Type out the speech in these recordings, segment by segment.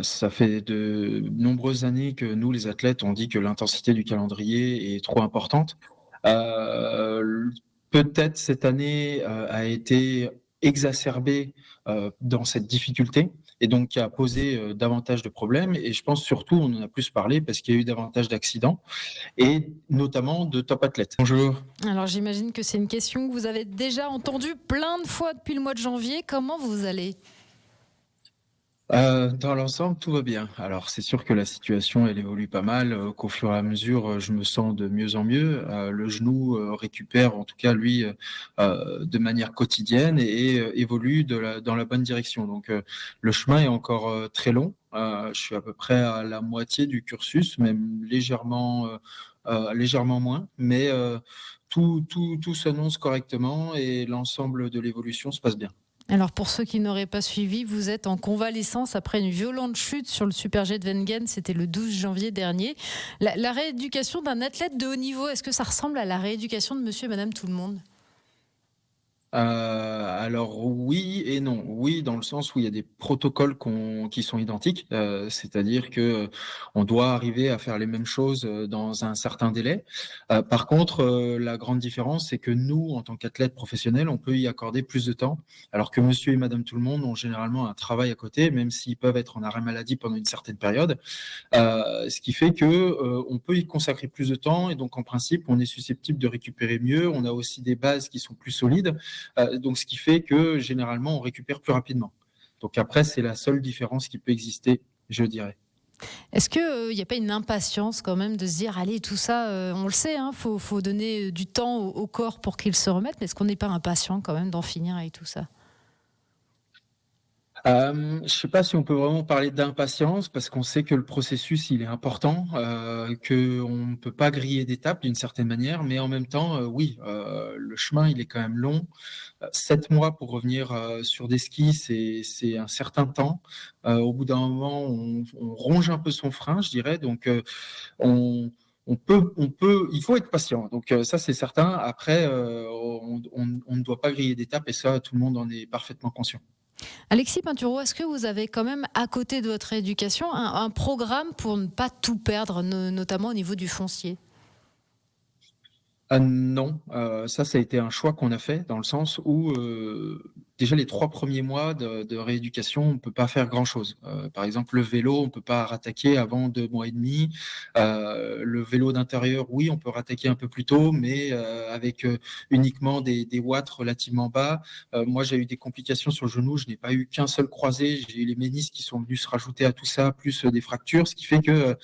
Ça fait de nombreuses années que nous, les athlètes, on dit que l'intensité du calendrier est trop importante. L Peut-être cette année, a été exacerbée, dans cette difficulté et donc qui a posé, davantage de problèmes et je pense surtout, on en a plus parlé parce qu'il y a eu davantage d'accidents et notamment de top athlètes. Bonjour. Alors j'imagine que c'est une question que vous avez déjà entendue plein de fois depuis le mois de janvier. Comment vous allez? Dans l'ensemble, tout va bien. Alors c'est sûr que la situation, elle évolue pas mal, qu'au fur et à mesure, je me sens de mieux en mieux. Le genou, récupère en tout cas lui, de manière quotidienne et évolue dans la bonne direction. Donc, le chemin est encore, très long. Je suis à peu près à la moitié du cursus, même légèrement moins, mais, tout s'annonce correctement et l'ensemble de l'évolution se passe bien. Alors pour ceux qui n'auraient pas suivi, vous êtes en convalescence après une violente chute sur le Super G de Wengen, c'était le 12 janvier dernier. La rééducation d'un athlète de haut niveau, est-ce que ça ressemble à la rééducation de monsieur et madame tout le monde? Alors oui et non. Oui, dans le sens où il y a des protocoles qui sont identiques, c'est-à-dire que, on doit arriver à faire les mêmes choses, dans un certain délai. Par contre, la grande différence, c'est que nous, en tant qu'athlètes professionnels, on peut y accorder plus de temps, alors que monsieur et madame tout le monde ont généralement un travail à côté, même s'ils peuvent être en arrêt maladie pendant une certaine période. Ce qui fait que, on peut y consacrer plus de temps et donc en principe, on est susceptible de récupérer mieux. On a aussi des bases qui sont plus solides, donc ce qui fait que généralement, on récupère plus rapidement. Donc après, c'est la seule différence qui peut exister, je dirais. Est-ce qu'il n'y a pas une impatience quand même de se dire, allez, tout ça, on le sait, hein, faut donner du temps au corps pour qu'il se remette, mais est-ce qu'on n'est pas impatient quand même d'en finir avec tout ça? Je sais pas si on peut vraiment parler d'impatience parce qu'on sait que le processus, il est important, qu'on ne peut pas griller d'étapes d'une certaine manière, mais en même temps, oui, le chemin, il est quand même long. 7 mois pour revenir, sur des skis, c'est un certain temps. Au bout d'un moment, on ronge un peu son frein, je dirais, donc on il faut être patient, donc ça, c'est certain. Après, on ne doit pas griller d'étapes et ça, tout le monde en est parfaitement conscient. Alexis Pinturo, est-ce que vous avez quand même, à côté de votre éducation, un programme pour ne pas tout perdre, notamment au niveau du foncier? Ah non, ça a été un choix qu'on a fait dans le sens où, déjà les 3 premiers mois de rééducation, on peut pas faire grand-chose. Par exemple, le vélo, on peut pas rattaquer avant 2 mois et demi. Le vélo d'intérieur, oui, on peut rattaquer un peu plus tôt, mais, avec, uniquement des watts relativement bas. Moi, j'ai eu des complications sur le genou, je n'ai pas eu qu'un seul croisé, j'ai eu les ménisques qui sont venus se rajouter à tout ça, plus, des fractures, ce qui fait que,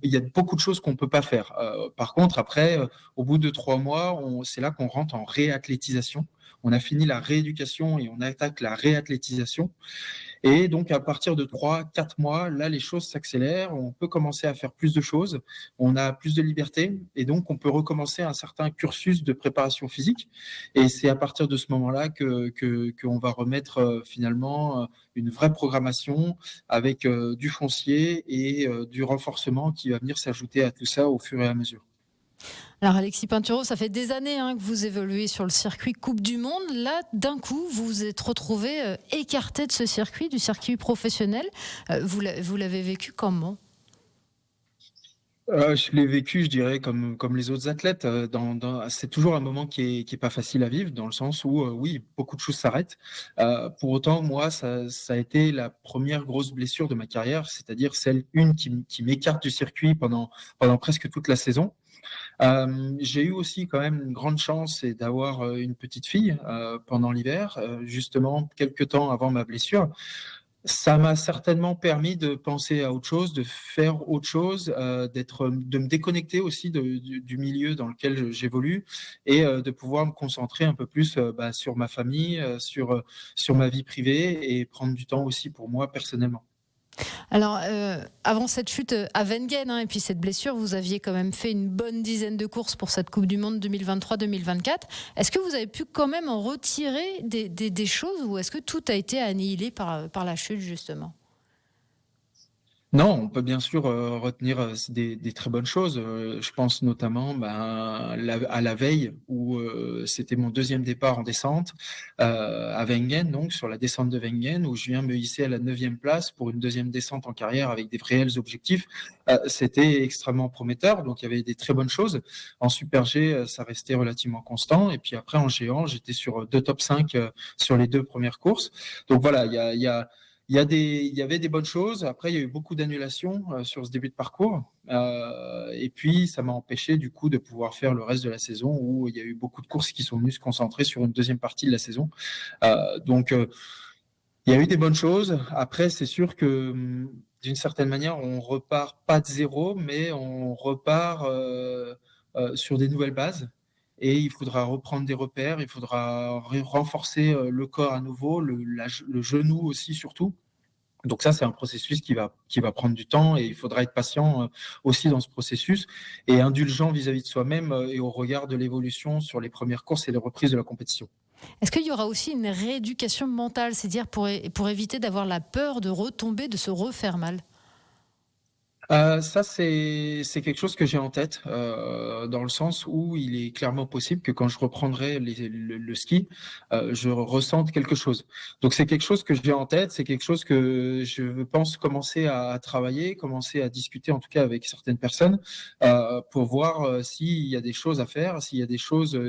il y a beaucoup de choses qu'on peut pas faire. Par contre, après, au bout de 3 mois, c'est là qu'on rentre en réathlétisation. On a fini la rééducation et on attaque la réathlétisation. Et donc, à partir de 3, 4 mois, là, les choses s'accélèrent. On peut commencer à faire plus de choses. On a plus de liberté. Et donc, on peut recommencer un certain cursus de préparation physique. Et c'est à partir de ce moment-là qu'on va remettre finalement une vraie programmation avec du foncier et du renforcement qui va venir s'ajouter à tout ça au fur et à mesure. Alors Alexis Pinturo, ça fait des années que vous évoluez sur le circuit Coupe du Monde. Là, d'un coup, vous vous êtes retrouvé écarté de ce circuit, du circuit professionnel. Vous l'avez vécu comment? Je l'ai vécu, je dirais, comme les autres athlètes. C'est toujours un moment qui est pas facile à vivre, dans le sens où, oui, beaucoup de choses s'arrêtent. Pour autant, moi, ça a été la première grosse blessure de ma carrière, c'est-à-dire qui m'écarte du circuit pendant presque toute la saison. J'ai eu aussi quand même une grande chance, c'est d'avoir, une petite fille, pendant l'hiver, justement quelque temps avant ma blessure. Ça m'a certainement permis de penser à autre chose, de faire autre chose, de me déconnecter aussi du milieu dans lequel j'évolue et de pouvoir me concentrer un peu plus, sur ma famille, sur ma vie privée et prendre du temps aussi pour moi personnellement. Alors, avant cette chute à Wengen et puis cette blessure, vous aviez quand même fait une bonne dizaine de courses pour cette Coupe du Monde 2023-2024. Est-ce que vous avez pu quand même en retirer des choses ou est-ce que tout a été annihilé par la chute justement? Non, on peut bien sûr, retenir, des très bonnes choses. Je pense notamment, à la veille où, c'était mon deuxième départ en descente, à Wengen donc sur la descente de Wengen où je viens me hisser à la 9e place pour une deuxième descente en carrière avec des réels objectifs. C'était extrêmement prometteur, donc il y avait des très bonnes choses. En super G, ça restait relativement constant et puis après en géant, j'étais sur, 2 top 5, sur les 2 premières courses. Donc voilà, il y avait des bonnes choses. Après, il y a eu beaucoup d'annulations sur ce début de parcours. Et puis, ça m'a empêché du coup de pouvoir faire le reste de la saison où il y a eu beaucoup de courses qui sont venues se concentrer sur une deuxième partie de la saison. Donc, il y a eu des bonnes choses. Après, c'est sûr que d'une certaine manière, on repart pas de zéro, mais on repart sur des nouvelles bases. Et il faudra reprendre des repères, il faudra renforcer le corps à nouveau, le genou aussi surtout. Donc ça, c'est un processus qui va prendre du temps et il faudra être patient aussi dans ce processus et indulgent vis-à-vis de soi-même et au regard de l'évolution sur les premières courses et les reprises de la compétition. Est-ce qu'il y aura aussi une rééducation mentale, c'est-à-dire pour éviter d'avoir la peur de retomber, de se refaire mal? Ça, c'est quelque chose que j'ai en tête, dans le sens où il est clairement possible que quand je reprendrai le ski, je ressente quelque chose. Donc c'est quelque chose que j'ai en tête, c'est quelque chose que je pense commencer à travailler, commencer à discuter en tout cas avec certaines personnes, pour voir, s'il y a des choses à faire, s'il y a des choses,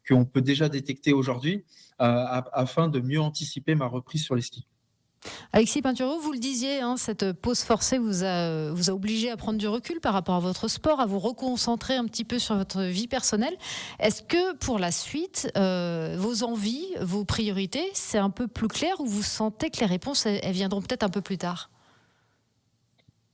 qu'on peut déjà détecter aujourd'hui, afin de mieux anticiper ma reprise sur les skis. Alexis Pinturo, vous le disiez, hein, cette pause forcée vous a obligé à prendre du recul par rapport à votre sport, à vous reconcentrer un petit peu sur votre vie personnelle. Est-ce que pour la suite, vos envies, vos priorités, c'est un peu plus clair ou vous sentez que les réponses, elles viendront peut-être un peu plus tard?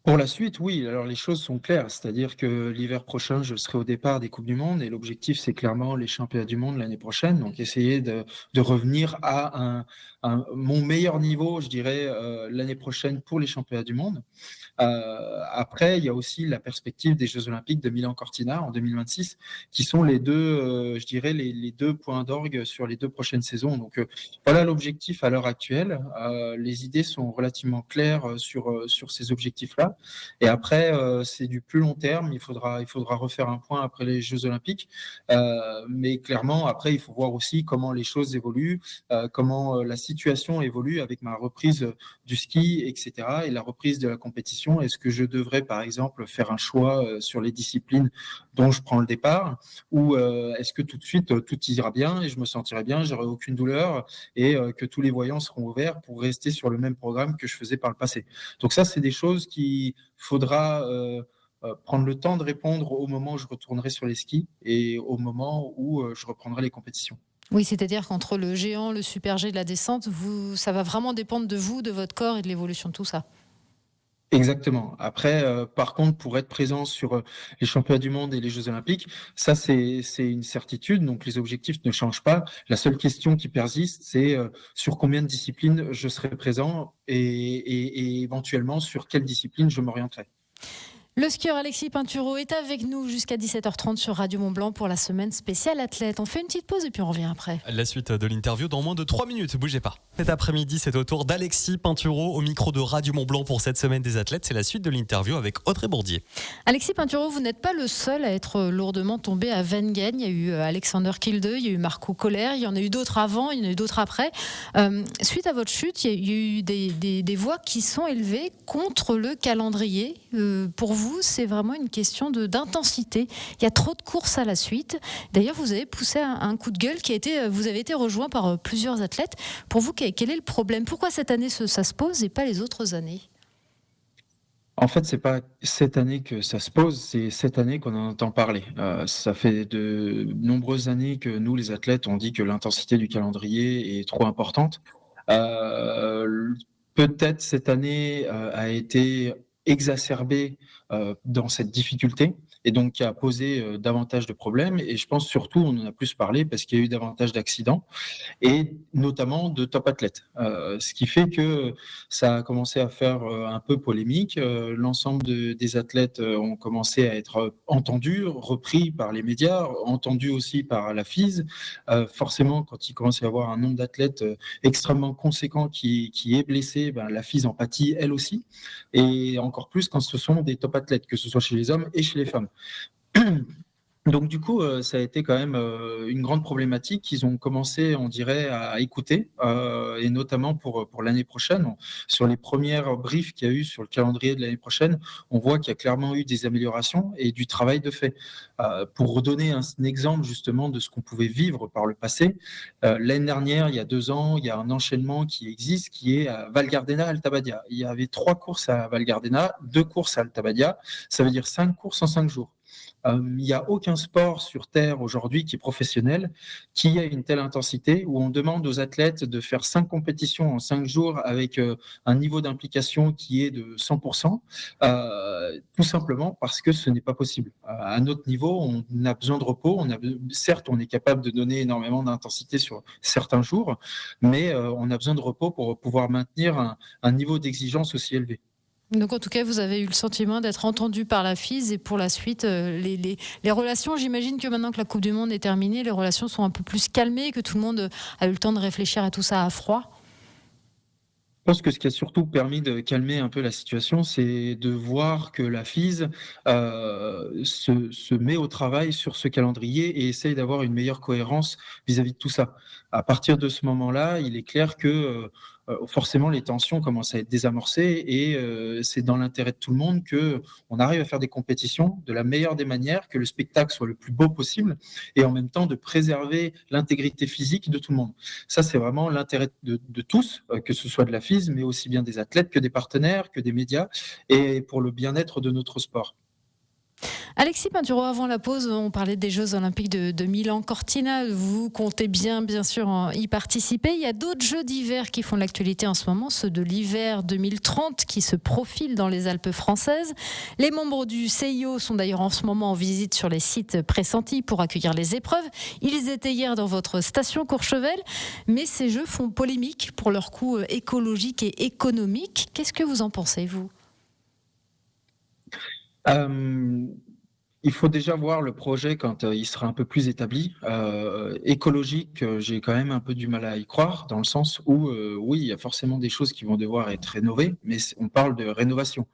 Pour la suite, oui, alors les choses sont claires, c'est-à-dire que l'hiver prochain, je serai au départ des coupes du monde et l'objectif, c'est clairement les championnats du monde l'année prochaine, donc essayer de revenir à mon meilleur niveau, je dirais, l'année prochaine pour les championnats du monde. Après, il y a aussi la perspective des Jeux Olympiques de Milan-Cortina en 2026, qui sont les deux, je dirais, les deux points d'orgue sur les 2 prochaines saisons. Donc voilà l'objectif à l'heure actuelle. Les idées sont relativement claires sur ces objectifs-là. Et après, c'est du plus long terme. Il faudra refaire un point après les Jeux Olympiques. Mais clairement, après, il faut voir aussi comment les choses évoluent, comment la situation évolue avec ma reprise du ski, etc., et la reprise de la compétition. Est-ce que je devrais, par exemple, faire un choix sur les disciplines dont je prends le départ, ou est-ce que tout de suite tout ira bien et je me sentirai bien, j'aurai aucune douleur et que tous les voyants seront ouverts pour rester sur le même programme que je faisais par le passé. Donc ça, c'est des choses qu'il faudra prendre le temps de répondre au moment où je retournerai sur les skis et au moment où je reprendrai les compétitions. Oui, c'est-à-dire qu'entre le géant, le super G de la descente, ça va vraiment dépendre de vous, de votre corps et de l'évolution de tout ça. Exactement. Après, par contre, pour être présent sur les championnats du monde et les Jeux olympiques, ça c'est une certitude. Donc les objectifs ne changent pas. La seule question qui persiste, c'est sur combien de disciplines je serai présent et éventuellement sur quelle discipline je m'orienterai. Le skieur Alexis Pinturo est avec nous jusqu'à 17h30 sur Radio Mont-Blanc pour la semaine spéciale athlète. On fait une petite pause et puis on revient après. La suite de l'interview dans moins de 3 minutes, bougez pas. Cet après-midi, c'est au tour d'Alexis Pinturo au micro de Radio Mont-Blanc pour cette semaine des athlètes. C'est la suite de l'interview avec Audrey Bourdier. Alexis Pinturo, vous n'êtes pas le seul à être lourdement tombé à Wengen. Il y a eu Alexander Kilde, il y a eu Marco Kohler, il y en a eu d'autres avant, il y en a eu d'autres après. Suite à votre chute, il y a eu des voix qui sont élevées contre le calendrier. Pour vous, c'est vraiment une question d'intensité. Il y a trop de courses à la suite. D'ailleurs, vous avez poussé un coup de gueule vous avez été rejoint par plusieurs athlètes. Pour vous, quel est le problème? Pourquoi cette année ça se pose et pas les autres années? En fait, c'est pas cette année que ça se pose, c'est cette année qu'on en entend parler. Ça fait de nombreuses années que nous, les athlètes, on dit que l'intensité du calendrier est trop importante. Peut-être cette année a été exacerbée dans cette difficulté et donc qui a posé davantage de problèmes. Et je pense surtout, on en a plus parlé parce qu'il y a eu davantage d'accidents et notamment de top athlètes. Ce qui fait que ça a commencé à faire un peu polémique. L'ensemble des athlètes ont commencé à être entendus, repris par les médias, entendus aussi par la FIS. Forcément, quand il commence à y avoir un nombre d'athlètes extrêmement conséquent qui est blessé, la FIS en pâtit elle aussi. Et encore encore plus quand ce sont des top athlètes, que ce soit chez les hommes et chez les femmes. Donc du coup, ça a été quand même une grande problématique qu'ils ont commencé, on dirait, à écouter, et notamment pour l'année prochaine. Sur les premières briefs qu'il y a eu sur le calendrier de l'année prochaine, on voit qu'il y a clairement eu des améliorations et du travail de fait. Pour redonner un exemple justement de ce qu'on pouvait vivre par le passé, l'année dernière, il y a 2 ans, il y a un enchaînement qui existe, qui est à Val Gardena, Alta Badia. Il y avait 3 courses à Val Gardena, 2 courses à Alta Badia, ça veut dire 5 courses en 5 jours. Il n'y a aucun sport sur Terre aujourd'hui qui est professionnel, qui a une telle intensité, où on demande aux athlètes de faire 5 compétitions en 5 jours avec un niveau d'implication qui est de 100%, tout simplement parce que ce n'est pas possible. À notre niveau, on a besoin de repos. Certes, on est capable de donner énormément d'intensité sur certains jours, mais on a besoin de repos pour pouvoir maintenir un niveau d'exigence aussi élevé. Donc en tout cas, vous avez eu le sentiment d'être entendu par la FIS et pour la suite, les relations, j'imagine que maintenant que la Coupe du Monde est terminée, les relations sont un peu plus calmées, que tout le monde a eu le temps de réfléchir à tout ça à froid. Je pense que ce qui a surtout permis de calmer un peu la situation, c'est de voir que la FIS se met au travail sur ce calendrier et essaye d'avoir une meilleure cohérence vis-à-vis de tout ça. À partir de ce moment-là, il est clair que forcément les tensions commencent à être désamorcées et c'est dans l'intérêt de tout le monde qu'on arrive à faire des compétitions de la meilleure des manières, que le spectacle soit le plus beau possible et en même temps de préserver l'intégrité physique de tout le monde. Ça, c'est vraiment l'intérêt de tous, que ce soit de la FIS, mais aussi bien des athlètes que des partenaires, que des médias, et pour le bien-être de notre sport. Alexis Pinturo, avant la pause, on parlait des Jeux Olympiques de Milan-Cortina. Vous comptez bien sûr y participer. Il y a d'autres Jeux d'hiver qui font l'actualité en ce moment, ceux de l'hiver 2030 qui se profilent dans les Alpes françaises. Les membres du CIO sont d'ailleurs en ce moment en visite sur les sites pressentis pour accueillir les épreuves. Ils étaient hier dans votre station Courchevel, mais ces Jeux font polémique pour leur coût écologique et économique. Qu'est-ce que vous en pensez, vous ? Il faut déjà voir le projet quand il sera un peu plus établi. Écologique, j'ai quand même un peu du mal à y croire, dans le sens où, oui, il y a forcément des choses qui vont devoir être rénovées, mais on parle de rénovation.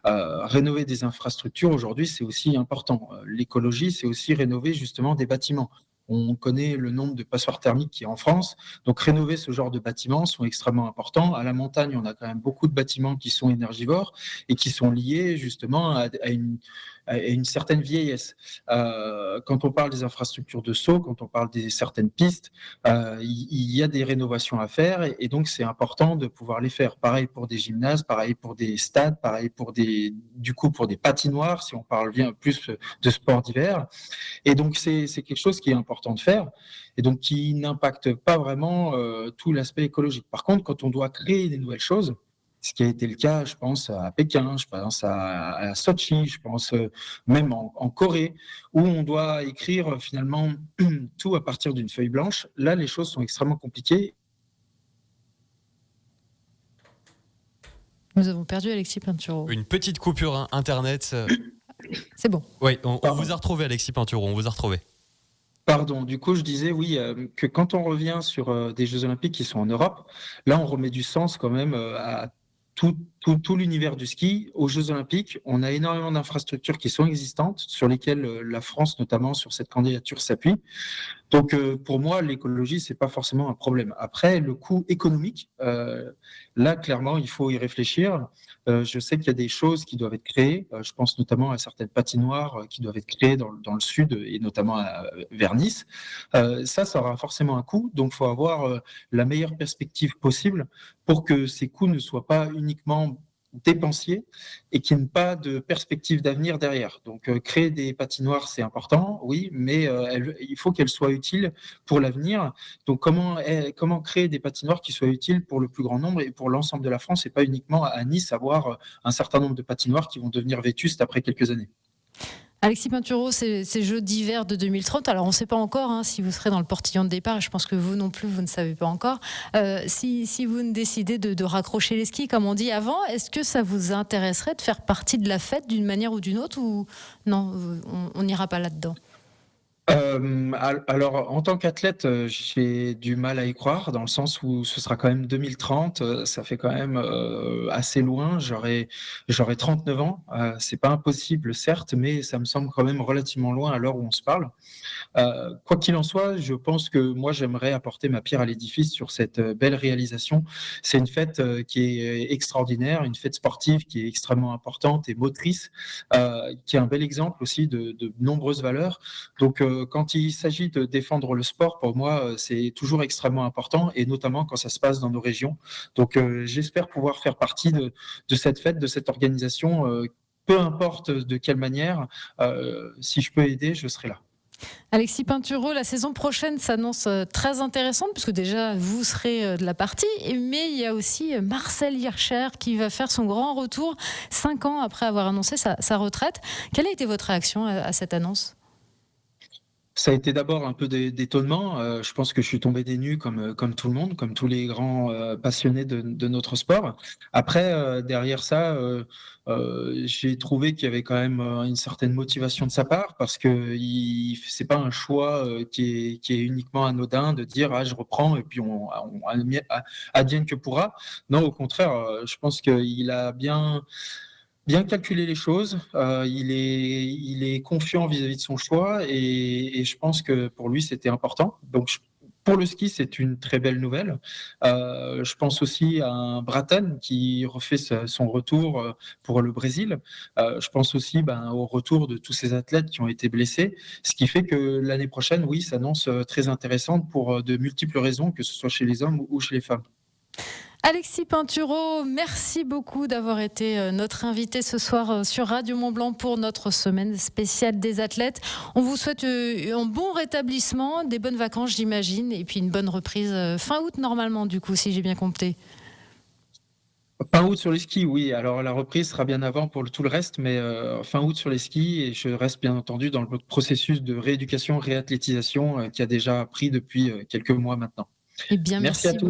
Rénover des infrastructures, aujourd'hui, c'est aussi important. L'écologie, c'est aussi rénover justement des bâtiments. On connaît le nombre de passoires thermiques qui est en France, donc rénover ce genre de bâtiments sont extrêmement importants. À la montagne, on a quand même beaucoup de bâtiments qui sont énergivores et qui sont liés justement à une certaine vieillesse. Quand on parle des infrastructures de saut, quand on parle des certaines pistes, il y a des rénovations à faire et donc c'est important de pouvoir les faire. Pareil pour des gymnases, pareil pour des stades, pareil pour des patinoires, si on parle bien plus de sport d'hiver. Et donc c'est quelque chose qui est important de faire et donc qui n'impacte pas vraiment tout l'aspect écologique. Par contre, quand on doit créer des nouvelles choses, ce qui a été le cas, je pense à Pékin, je pense à Sochi, je pense même en Corée, où on doit écrire finalement tout à partir d'une feuille blanche. Là, les choses sont extrêmement compliquées. Nous avons perdu Alexis Pinturo. Une petite coupure Internet. C'est bon. Oui, on vous a retrouvé, Alexis Pinturo, on vous a retrouvé. Pardon, du coup, je disais, oui, que quand on revient sur des Jeux Olympiques qui sont en Europe, là, on remet du sens quand même à tout l'univers du ski. Aux Jeux Olympiques, on a énormément d'infrastructures qui sont existantes, sur lesquelles la France, notamment sur cette candidature, s'appuie. Donc, pour moi, l'écologie, c'est pas forcément un problème. Après, le coût économique, là, clairement, il faut y réfléchir. Je sais qu'il y a des choses qui doivent être créées. Je pense notamment à certaines patinoires qui doivent être créées dans le sud et notamment vers Nice. Ça aura forcément un coût. Donc, il faut avoir la meilleure perspective possible pour que ces coûts ne soient pas uniquement dépensiers et qu'il n'y ait pas de perspective d'avenir derrière. Donc, créer des patinoires, c'est important, oui, mais il faut qu'elles soient utiles pour l'avenir. Donc, comment créer des patinoires qui soient utiles pour le plus grand nombre et pour l'ensemble de la France et pas uniquement à Nice, avoir un certain nombre de patinoires qui vont devenir vétustes après quelques années. Alexis Pinturo, ces Jeux d'hiver de 2030, alors on ne sait pas encore si vous serez dans le portillon de départ, et je pense que vous non plus, vous ne savez pas encore. Si vous ne décidez de raccrocher les skis, comme on dit avant, est-ce que ça vous intéresserait de faire partie de la fête d'une manière ou d'une autre, ou non, on n'ira pas là-dedans ? Alors en tant qu'athlète, j'ai du mal à y croire dans le sens où ce sera quand même 2030, ça fait quand même, assez loin. J'aurai 39 ans, c'est pas impossible certes, mais ça me semble quand même relativement loin à l'heure où on se parle. Quoi qu'il en soit, je pense que moi, j'aimerais apporter ma pierre à l'édifice sur cette, belle réalisation. C'est une fête, qui est extraordinaire, une fête sportive qui est extrêmement importante et motrice, qui est un bel exemple aussi de nombreuses valeurs. Donc, quand il s'agit de défendre le sport, pour moi, c'est toujours extrêmement important et notamment quand ça se passe dans nos régions. Donc, j'espère pouvoir faire partie de cette fête, de cette organisation, peu importe de quelle manière, si je peux aider, je serai là. Alexis Pinturo, la saison prochaine s'annonce très intéressante puisque déjà vous serez de la partie, mais il y a aussi Marcel Hirscher qui va faire son grand retour 5 ans après avoir annoncé sa retraite. Quelle a été votre réaction à cette annonce? Ça a été d'abord un peu d'étonnement, je pense que je suis tombé des nues comme tout le monde, comme tous les grands, passionnés de notre sport. Après, derrière ça, j'ai trouvé qu'il y avait quand même, une certaine motivation de sa part parce qu'il c'est pas un choix, qui est uniquement anodin de dire: «Ah, je reprends et puis on advienne que pourra». Non, au contraire, je pense qu'il a bien calculer les choses, il est confiant vis-à-vis de son choix et je pense que pour lui, c'était important. Donc pour le ski, c'est une très belle nouvelle. Je pense aussi à un Bratton qui refait son retour, pour le Brésil. Je pense aussi, ben, au retour de tous ces athlètes qui ont été blessés. Ce qui fait que l'année prochaine, oui, s'annonce, très intéressante pour, de multiples raisons, que ce soit chez les hommes ou chez les femmes. Alexis Pinturo, merci beaucoup d'avoir été notre invité ce soir sur Radio Mont-Blanc pour notre semaine spéciale des athlètes. On vous souhaite un bon rétablissement, des bonnes vacances j'imagine, et puis une bonne reprise fin août normalement du coup, si j'ai bien compté. Fin août sur les skis, oui. Alors la reprise sera bien avant pour tout le reste, mais fin août sur les skis et je reste bien entendu dans le processus de rééducation, réathlétisation, qui a déjà pris depuis, quelques mois maintenant. Eh bien, Merci à merci tous. beaucoup.